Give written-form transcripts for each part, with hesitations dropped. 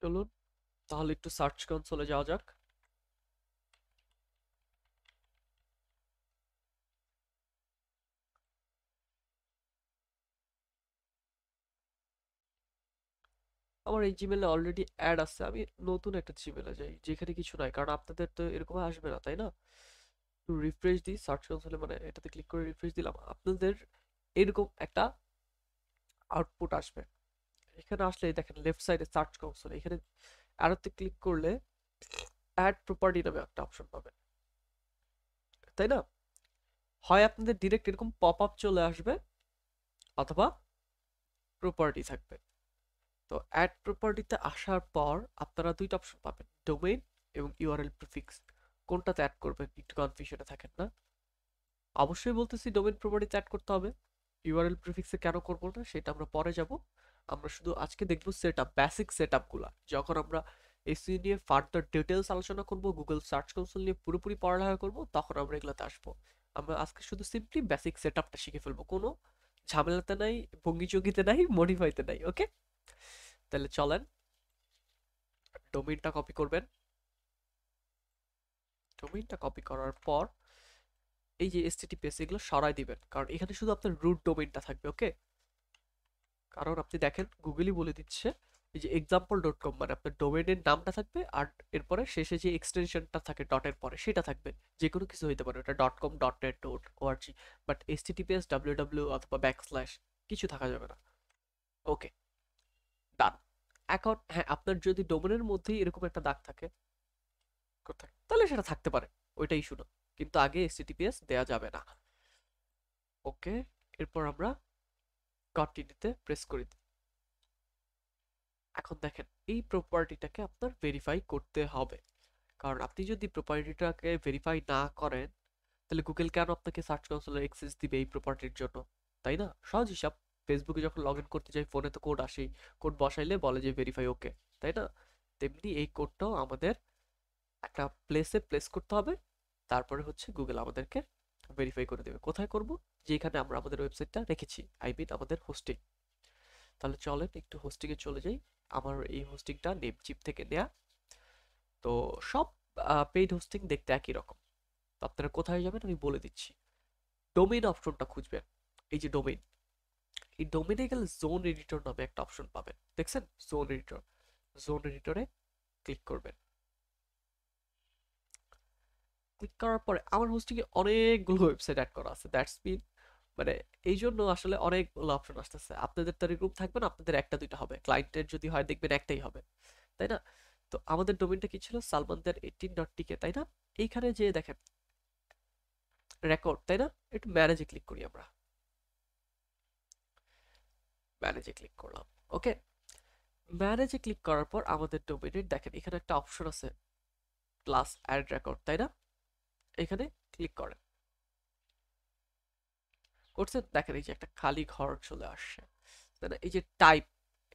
চলুন তাহলে একটু সার্চ কনসোলে যাওয়া যাক। আমার এই জিমেলে অলরেডি অ্যাড আছে, আমি নতুন একটা জিমেলে যাই যেখানে কিছু নাই, কারণ আপনাদের তো এরকম আসবে না তাই না। একটু রিফ্রেশ দিই সার্চ কনসোলে, মানে এটাতে ক্লিক করে রিফ্রেশ দিলাম, আপনাদের এরকম একটা আউটপুট আসবে। এখানে আসলে দেখেন লেফট সাইডে সার্চ কনসোল, এখানে অ্যারোতে ক্লিক করলে অ্যাড প্রপার্টি নামে একটা অপশন পাবেন, তাই না। হয় আপনাদের ডিরেক্ট এরকম পপ আপ চলে আসবে, অথবা প্রপার্টি থাকবে। তো অ্যাড প্রপার্টিতে আসার পর আপনারা দুইটা অপশন পাবেন, ডোমেইন এবং ইউআরএল প্রিফিক্স। কোনটাতে অ্যাড করবেন একটু কনফিউশনে থাকেন না। অবশ্যই বলতেছি ডোমেইন প্রপার্টিতে অ্যাড করতে হবে। ইউআরএল প্রিফিক্সে কেন করব না সেটা আমরা পরে যাব। আমরা শুধু আজকে দেখব সেটআপ, বেসিক সেটআপগুলো। যখন আমরা এসইও নিয়ে ফার্দার ডিটেলস আলোচনা করব, গুগল সার্চ কনসোল নিয়ে পুরোপুরি পড়ালেখা করব, তখন আমরা এগুলোতে আসবো। আমরা আজকে শুধু সিম্পলি বেসিক সেটআপটা শিখে ফেলবো, কোনো ঝামেলাতে নাই, ভঙ্গি চঙ্গিতে নাই, মডিফাইতে নাই। ওকে, তাহলে চলেন ডোমেইনটা কপি করবেন। ডোমেইনটা কপি করার পর এই যে এসটিটিপিএস এগুলো সরাই দিবেন, কারণ এখানে শুধু আপনার রুট ডোমেইনটা থাকবে। ওকে, কারণ আপনি দেখেন গুগলই বলে দিচ্ছে এই যে example.com, মানে আপনার ডোমেইনের নামটা থাকবে আর এরপরে শেষে যে এক্সটেনশনটা থাকে ডটের পরে সেটা থাকবে। যে কোনো কিছু হইতে পারে, ওটা dot com, dot net, dot ORG, but HTTPS, W অথবা ব্যাকস্ল্যাশ কিছু থাকা যাবে না। ওকে, ডান। এখন হ্যাঁ, আপনার যদি ডোমেনের মধ্যেই এরকম একটা দাগ থাকে কোথায়, তাহলে সেটা থাকতে পারে, ওইটাই শুনো, কিন্তু আগে এইচটিটিপিএস দেয়া যাবে না। ওকে, এরপর আমরা কন্টিনিউতে প্রেস করে দিই। এখন দেখেন এই প্রপার্টিটাকে আপনার ভেরিফাই করতে হবে, কারণ আপনি যদি প্রপার্টিটাকে ভেরিফাই না করেন তাহলে গুগল কেন আপনাকে সার্চ কনসোলে অ্যাক্সেস দিবে এই প্রপার্টির জন্য, তাই না। সহজ হিসাব, ফেসবুকে যখন লগ ইন করতে যাই ফোনে তো কোড আসেই, কোড বসাইলে বলে যে ভেরিফাই ওকে, তাই না। তেমনি এই কোডটাও আমাদের একটা প্লেসে প্লেস করতে হবে, তারপরে হচ্ছে গুগল আমাদেরকে ভেরিফাই করে দেবে। কোথায় করব, যেখানে আমরা আমাদের ওয়েবসাইটটা রেখেছি, আই মিন আমাদের হোস্টিং। তাহলে চলেন একটু হোস্টিংয়ে চলে যাই। আমার এই হোস্টিংটা নেমচিপ থেকে নেয়া। তো সব পেইড হোস্টিং দেখতে একই রকম। তো আপনারা কোথায় যাবেন আমি বলে দিচ্ছি। ডোমেইন অপশনটা খুঁজবেন, এই যে ডোমেইন, এই ডোমেইনে গেলে জোন এডিটর নামে একটা অপশন পাবেন, দেখছেন জোন এডিটর। জোন এডিটরে ক্লিক করবেন। ক্লিক করার পরে আমার হোস্টিংয়ে অনেকগুলো ওয়েবসাইট অ্যাড করা আছে, দ্যাটস মিন মানে এই জন্য আসলে অনেকগুলো অপশন আসতেছে। আপনাদের তো গ্রুপ থাকবে না, আপনাদের একটা দুইটা হবে, ক্লায়েন্টের যদি হয় দেখবেন একটাই হবে, তাই না। তো আমাদের ডোমেইনটা কি ছিল, সালমানদের 18.tk, তাই না। এইখানে যে দেখেন রেকর্ড, তাই না। একটু ম্যানেজে ক্লিক করি আমরা, ম্যানেজে ক্লিক করলাম। ওকে, ম্যানেজে ক্লিক করার পর আমাদের ডোমেইনের দেখেন এখানে একটা অপশন আছে প্লাস অ্যাড রেকর্ড, তাই না। এখানে ক্লিক করেন, করছেন দেখেন এই যে একটা খালি ঘর চলে আসছে, তাই না। এই যে টাইপ,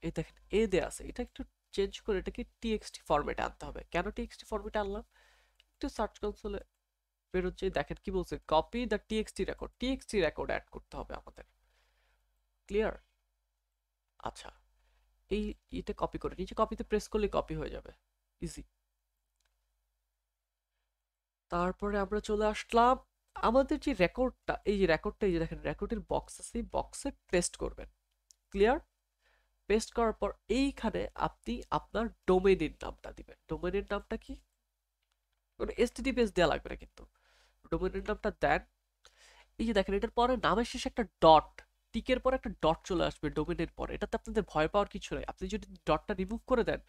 এই দেখেন এ দেয়া আছে, এটা একটু চেঞ্জ করে এটাকে টিএক্সটি ফরম্যাটে আনতে হবে। কেন টিএক্সটি ফরম্যাটে আনলাম, একটু সার্চ কনসোলে বেরোচ্ছে, দেখেন কি বলছে, copy the TXT record, TXT record add করতে হবে আমাদের। ক্লিয়ার, আচ্ছা। এই এটা কপি করে নিচে কপিতে প্রেস করলে কপি হয়ে যাবে, ইজি। তারপরে আমরা চলে আসলাম আমাদের যে রেকর্ডটা, এই যে রেকর্ডটা, এই যে দেখেন রেকর্ডের বক্স আছে, বক্সে পেস্ট করবেন। ক্লিয়ার, পেস্ট করার পর এইখানে আপনি আপনার ডোমেইনের নামটা দিবেন। ডোমেইনের নামটা কি, কোনো এসটিটিপিএস দেওয়া লাগবে না কিন্তু, ডোমেইনের নামটা দেন। এই যে দেখেন এটার পরে নামের শেষে একটা ডট, টিকের পরে একটা ডট চলে আসবে ডোমেইনের পরে, এটাতে আপনাদের ভয় পাওয়ার কিছু নেই। আপনি যদি ডটটা রিমুভ করে দেন,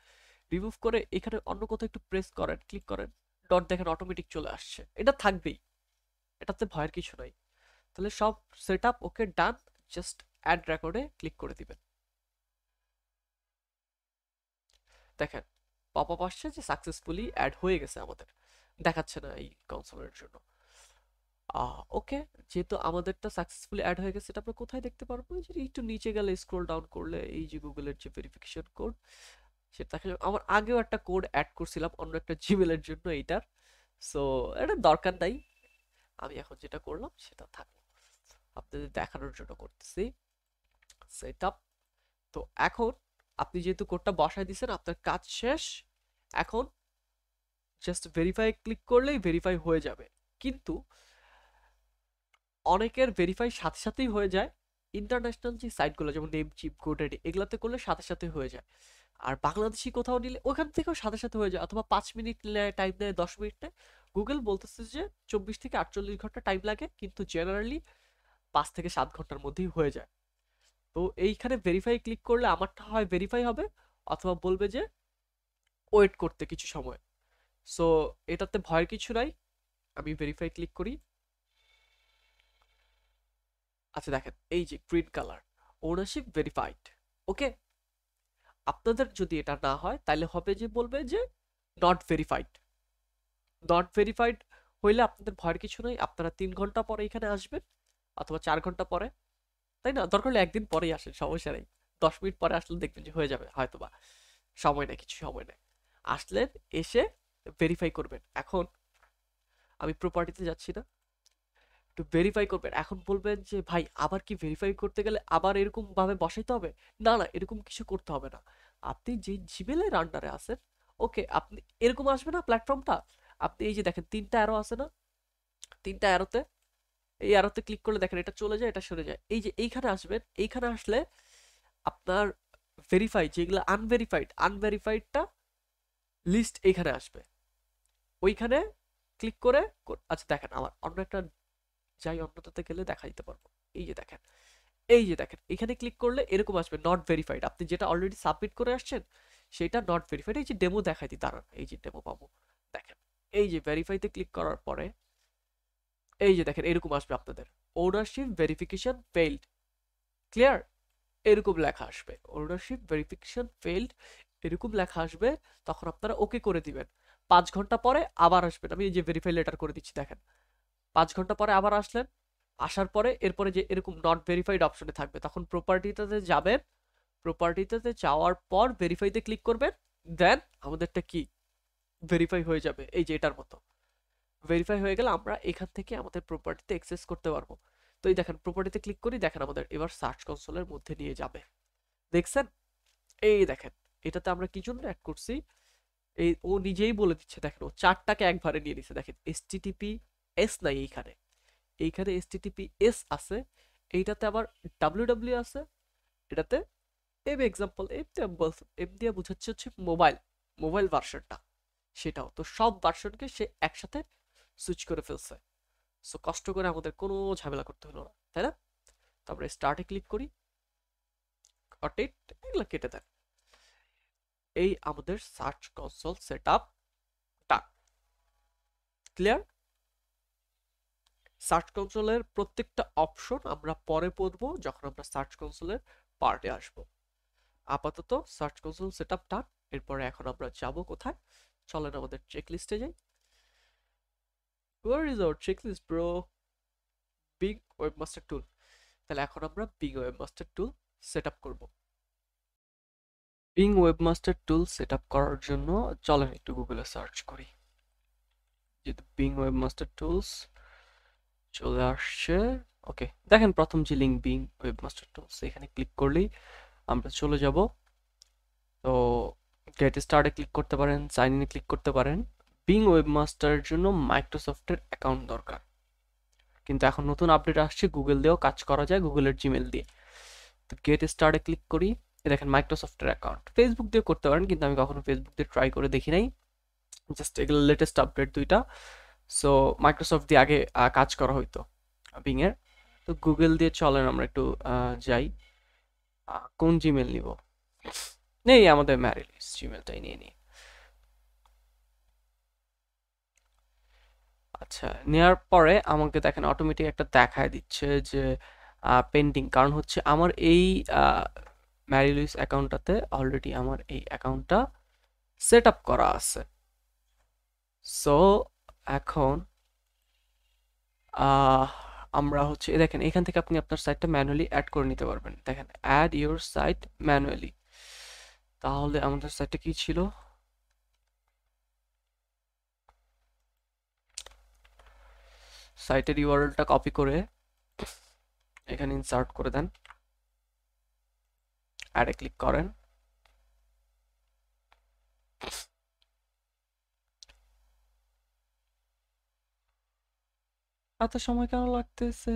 রিমুভ করে এখানে অন্য কোথাও একটু প্রেস করেন, ক্লিক করেন, ডট দেখেন অটোমেটিক চলে আসছে, এটা থাকবেই, এটাতে ভয়ের কিছু নাই। তাহলে সব সেট আপ ওকে, ডান। জাস্ট অ্যাড রেকর্ডে ক্লিক করে দিবেন। দেখেন পপ আপ আসছে যে সাকসেসফুলি অ্যাড হয়ে গেছে, আমাদের দেখাচ্ছে না এই কনসোলের জন্য। ওকে, যেহেতু আমাদেরটা সাকসেসফুলি অ্যাড হয়ে গেছে, এটা আমরা কোথায় দেখতে পারবো, এই যে একটু নিচে গেলে স্ক্রল ডাউন করলে এই যে গুগলের যে ভেরিফিকেশন কোড সেটা দেখা যাবে। আমার আগেও একটা কোড অ্যাড করছিলাম অন্য একটা জিমেলের জন্য এইটার, সো এটা দরকার নাই। আমি এখন যেটা করলাম সেটা থাকলো, আপনাদের দেখানোর জন্য করতেছি সেট আপ। তো এখন আপনি যেহেতু কোডটা বসায় দিয়েছেন আপনার কাজ শেষ। এখন জাস্ট ভেরিফাই ক্লিক করলেই ভেরিফাই হয়ে যাবে। কিন্তু অনেকের ভেরিফাই সাথে সাথেই হয়ে যায়। ইন্টারন্যাশনাল যে সাইটগুলো যেমন নেমচিপ, গোডাডি এগুলাতে করলে সাথে সাথে হয়ে যায়। আর বাংলাদেশি কোথাও নিলে ওখান থেকেও সাথে সাথে হয়ে যায়, অথবা 5 মিনিট নেয়, টাইম নেয়, 10 মিনিট নেয়। গুগল বলতেছে যে 24 থেকে 48 ঘন্টা টাইম লাগে, কিন্তু জেনারেলি 5 থেকে 7 ঘন্টার মধ্যেই হয়ে যায়। তো এইখানে ভেরিফাই ক্লিক করলে আমারটা হয় ভেরিফাই হবে, অথবা বলবে যে ওয়েট করতে কিছু সময়। সো এটাতে ভয়ের কিছু নাই। আমি ভেরিফাই ক্লিক করি। আচ্ছা দেখেন, এই যে গ্রিন কালার, ওনারশিপ ভেরিফাইড। ওকে, আপনাদের যদি এটা না হয় তাহলে হবে যে বলবে যে নট ভেরিফাইড। নট ভেরিফাইড হইলে আপনাদের ভয়ের কিছু নাই। আপনারা 3 ঘন্টা পরে এখানে আসবেন, অথবা 4 ঘন্টা পরে, তাই না? দরকার হলে একদিন পরেই আসেন, সমস্যা নেই। 10 মিনিট পরে আসলে দেখবেন যে হয়ে যাবে হয়তোবা। সময় নেই, কিছু সময় নেই। আসলেন, এসে ভেরিফাই করবেন। এখন আমি প্রপার্টিতে যাচ্ছি না, একটু ভেরিফাই করবেন। এখন বলবেন যে ভাই আবার কি ভেরিফাই করতে গেলে আবার এরকম ভাবে বসাইতে হবে? না না, এরকম কিছু করতে হবে না। আপনি যে জিমেলের আন্ডারে আছেন, ওকে, আপনি এরকম আসবে না প্ল্যাটফর্মটা। আপনি এই যে দেখেন 3টা অ্যারো আছে না, 3টা অ্যারোতে, এই অ্যারোতে ক্লিক করলে দেখেন এটা চলে যায়, এটা সরে যায়। এই যে এইখানে আসবেন, এইখানে আসলে আপনার ভেরিফাই যেগুলো আনভেরিফাইডটা লিস্ট এইখানে আসবে। ওইখানে ক্লিক করে আচ্ছা দেখেন, আমার অন্য একটা যাই, অন্যটাতে গেলে দেখা দিতে পারবো। এই যে দেখেন, এই যে দেখেন, এখানে ক্লিক করলে এরকম আসবে নট ভেরিফাইড। আপনি যেটা অলরেডি সাবমিট করে আসছেন সেটা নট ভেরিফাইড। এই যে ডেমো দেখাই দিই, দাঁড়ান, এই যে ডেমো পাবো। দেখেন, এই যে ভেরিফাইতে ক্লিক করার পরে এই যে দেখেন এরকম আসবে আপনাদের, ওনারশিপ ভেরিফিকেশন ফেইল্ড। ক্লিয়ার? এরকম লেখা আসবে, ওনারশিপ ভেরিফিকেশন ফেইল্ড, এরকম লেখা আসবে। তখন আপনারা ওকে করে দিবেন। 5 ঘন্টা পরে আবার আসবেন। আমি এই যে ভেরিফাই লেটার করে দিচ্ছি, দেখেন 5 ঘন্টা পরে আবার আসলেন। আসার পরে এরপরে যে এরকম নট ভেরিফাইড অপশনে থাকবে, তখন প্রপার্টিটাতে যাবেন। প্রপার্টিটাতে যাওয়ার পর ভেরিফাইতে ক্লিক করবেন। দেন আমাদেরটা কি ভেরিফাই হয়ে যাবে, এই যে এটার মতো। ভেরিফাই হয়ে গেলে আমরা এখান থেকে আমাদের প্রপার্টিতে অ্যাক্সেস করতে পারবো। তো এই দেখেন প্রপার্টিতে ক্লিক করি, দেখেন আমাদের এবার সার্চ কনসোলের মধ্যে নিয়ে যাবে। দেখছেন? এই দেখেন, এটাতে আমরা কি জন্য অ্যাড করছি, এই ও নিজেই বলে দিচ্ছে। দেখেন ও 4টাকে একবারে নিয়ে নিছে। দেখেন এসটিটিপি এস নাই এইখানে, এইখানে এসটিটিপি এস আছে। এইটাতে আবার ডাব্লিউ আছে। এটাতে এম এক্সাম্পল এম দিয়ে বোঝাচ্ছে হচ্ছে মোবাইল, মোবাইল ভার্সনটা, সেটাও তো সব ভার্সনকে সে একসাথে সুইচ করে ফেলছে। সো কষ্ট করে আমাদের কোনো ঝামেলা করতে হলো না, তাই না? তো আমরা স্টার্টে ক্লিক করি, অটেট এগুলো কেটে দেন। এই আমাদের সার্চ কনসোল সেট আপ ডান। ক্লিয়ার? সার্চ কনসোলের প্রত্যেকটা অপশন আমরা পরে পড়বো যখন আমরা সার্চ কনসোলের পার্টে আসব। আপাতত সার্চ কনসোল সেট আপ ডান। এরপরে এখন আমরা যাব কোথায়? চলেন আমাদের চেকলিস্টে যাই। Where is our checklist, bro? Bing webmaster tool. তাহলে এখন আমরা Bing webmaster tool set up করবো। Bing webmaster tool set up করার জন্য চলেন একটু গুগলে সার্চ করি। যেহেতু বিং ওয়েবমাস্টার টুলস চলে আসছে, ওকে, দেখেন প্রথম যে লিঙ্ক বিং ওয়েবমাস্টার টুলস, এখানে ক্লিক করলেই আমরা চলে যাব। তো গেট স্টার্টে ক্লিক করতে পারেন, সাইন ইনে ক্লিক করতে পারেন। বিং ওয়েবমাস্টারের জন্য মাইক্রোসফটের অ্যাকাউন্ট দরকার, কিন্তু এখন নতুন আপডেট আসছে, গুগল দিয়েও কাজ করা যায়, গুগলের জিমেল দিয়ে। তো গেট স্টার্টে ক্লিক করি, দেখেন মাইক্রোসফটের অ্যাকাউন্ট। ফেসবুক দিয়ে করতে পারেন, কিন্তু আমি কখনো ফেসবুক দিয়ে ট্রাই করে দেখি নাই, জাস্ট এগুলো লেটেস্ট আপডেট দুইটা। সো মাইক্রোসফট দিয়ে আগে কাজ করা হইতো বিং এর। তো গুগল দিয়ে চলেন আমরা একটু যাই। কোন জিমেল নিব? নেই, আমাদের ম্যারিলিস জিমেলটাই নিয়ে নিই। আচ্ছা, নেওয়ার পরে আমাকে দেখেন অটোমেটিক একটা দেখায় দিচ্ছে যে পেন্ডিং, কারণ হচ্ছে আমার এই ম্যারিলুইস অ্যাকাউন্টটাতে অলরেডি আমার এই অ্যাকাউন্টটা সেট আপ করা আছে। সো এখন আমরা হচ্ছে দেখেন এখান থেকে আপনি আপনার সাইটটা ম্যানুয়ালি অ্যাড করে নিতে পারবেন। দেখেন অ্যাড ইউর সাইট ম্যানুয়ালি। তাহলে আমাদের সাইটটা কি ছিল? সাইটের ইউআরএলটা কপি করে এখানে ইনসার্ট করে দেন, অ্যাডে ক্লিক করেন। এত সময় কেন লাগতেছে?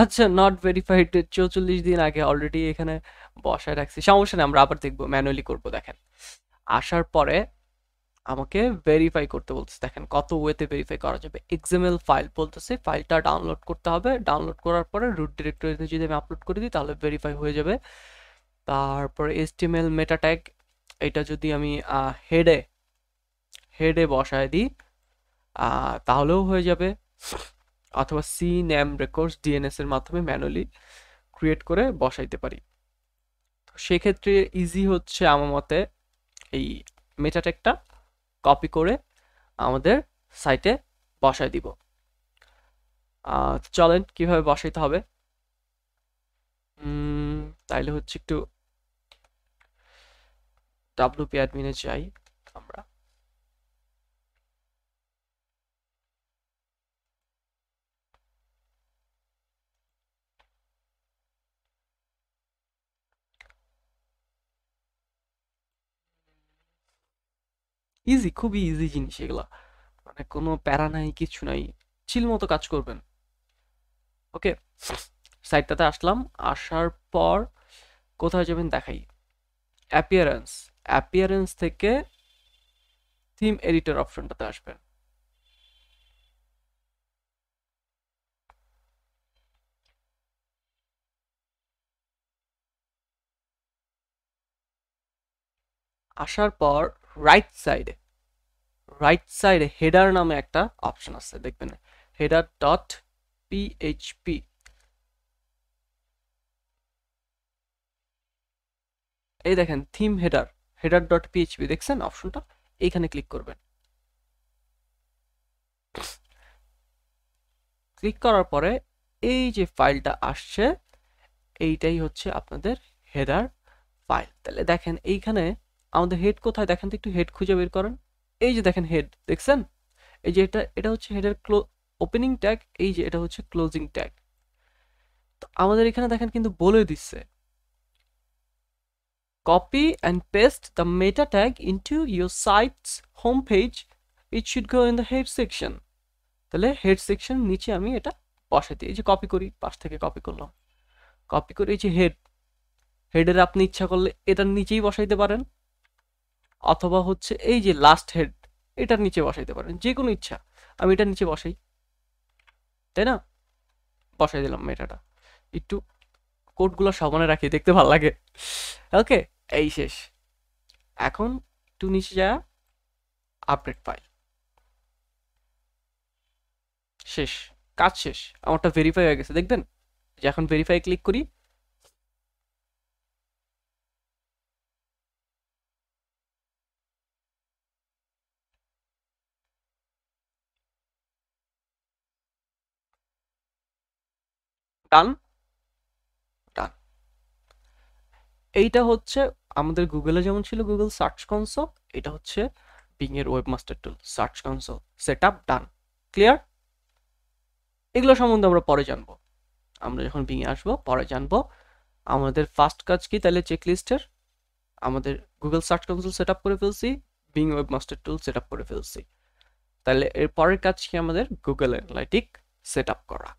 আচ্ছা, নট ভেরিফাইড 44 দিন আগে অলরেডি এখানে বসায় রাখছি। সমস্যা নেই, আমরা আবার দেখবো, ম্যানুয়ালি করবো। দেখেন, আসার পরে আমাকে ভেরিফাই করতে বলতেছে। দেখেন কত ওয়েতে ভেরিফাই করা যাবে। এক্সএমএল ফাইল বলতেছে, ফাইলটা ডাউনলোড করতে হবে। ডাউনলোড করার পরে রুট ডিরেক্টরিতে যদি আমি আপলোড করে দিই তাহলে ভেরিফাই হয়ে যাবে। তারপরে এইচটিএমএল মেটা ট্যাগ, এটা যদি আমি হেডে হেডে বসায় দিই তাহলেও হয়ে যাবে। অথবা সি নেম রেকর্ডস ডিএনএস এর মাধ্যমে ম্যানুয়ালি ক্রিয়েট করে বসাইতে পারি। তো সেক্ষেত্রে ইজি হচ্ছে আমার মতে এই মেটা ট্যাগটা কপি করে আমাদের সাইটে বসায় দিব। চলেন কিভাবে বসাইতে হবে। তাইলে হচ্ছে একটু ডাব্লিউপি অ্যাডমিনে যাই আমরা। ইজি, খুবই ইজি জিনিস এগুলা, মানে কোনো প্যারা নাই, কিছু নাই, চিল মতো কাজ করবেন। ওকে, সাইটটাতে আসলাম। আসার পর কোথায় যাবেন দেখাই। অ্যাপিয়ারেন্স, অ্যাপিয়ারেন্স থেকে থিম এডিটর অপশনটাতে আসবেন। আসার পর রাইট সাইডে হেডার নামে একটা অপশন আছে, দেখবেন হেডার ডট পিএইচপি। এই দেখেন থিম হেডার ডট পিএইচপি, দেখছেন অপশনটা? এইখানে ক্লিক করবেন। ক্লিক করার পরে এই যে ফাইলটা আসছে, এইটাই হচ্ছে আপনাদের হেডার ফাইল। তাহলে দেখেন এইখানে আমাদের হেড কোথায়, দেখেন তো একটু, হেড খুঁজে বের করেন। এই যে দেখেন হেড, দেখছেন? এই যে এটা হচ্ছে হেডার ওপেনিং ট্যাগ, এই যে এটা হচ্ছে ক্লোজিং ট্যাগ। তো আমাদের এখানে দেখেন কিন্তু বলে দিচ্ছে copy and paste the meta tag into your site's homepage. It should go in the head section. তাহলে হেড সেকশন নিচে আমি এটা বসাই দিই। এই যে কপি করি, পাশ থেকে কপি করলাম, কপি করে এই যে হেডের আপনি ইচ্ছা করলে এটার নিচেই বসাইতে পারেন, অথবা হচ্ছে এই যে লাস্ট হেড এটার নিচে বসাইতে পারেন, যে কোনো ইচ্ছা। আমি এটার নিচে বসাই, তাই না? বসাই দিলাম মেটাটা। একটু কোডগুলো সামনে রাখি, দেখতে ভালো লাগে। ওকে, এই শেষ। এখন একটু নিচে যা, আপডেট ফাইল, শেষ, কাজ শেষ। আমারটা ভেরিফাই হয়ে গেছে, দেখবেন যে এখন ভেরিফাই ক্লিক করি, ডান ডান। এইটা হচ্ছে আমাদের গুগলে যেমন ছিল গুগল সার্চ কনসোল, এটা হচ্ছে বিং এর ওয়েবমাস্টার টুল সার্চ কনসোল। সেট আপ ডান, ক্লিয়ার। এগুলো সম্বন্ধে আমরা পরে জানবো, আমরা যখন বিং এ আসবো পরে জানবো। আমাদের ফার্স্ট কাজ কি তাহলে চেকলিস্টের? আমাদের Google search console set up করে ফেলছি, being webmaster tool set up করে ফেলছি। তাহলে এর পরের কাজ কি আমাদের? গুগল অ্যানালাইটিক সেট আপ করা।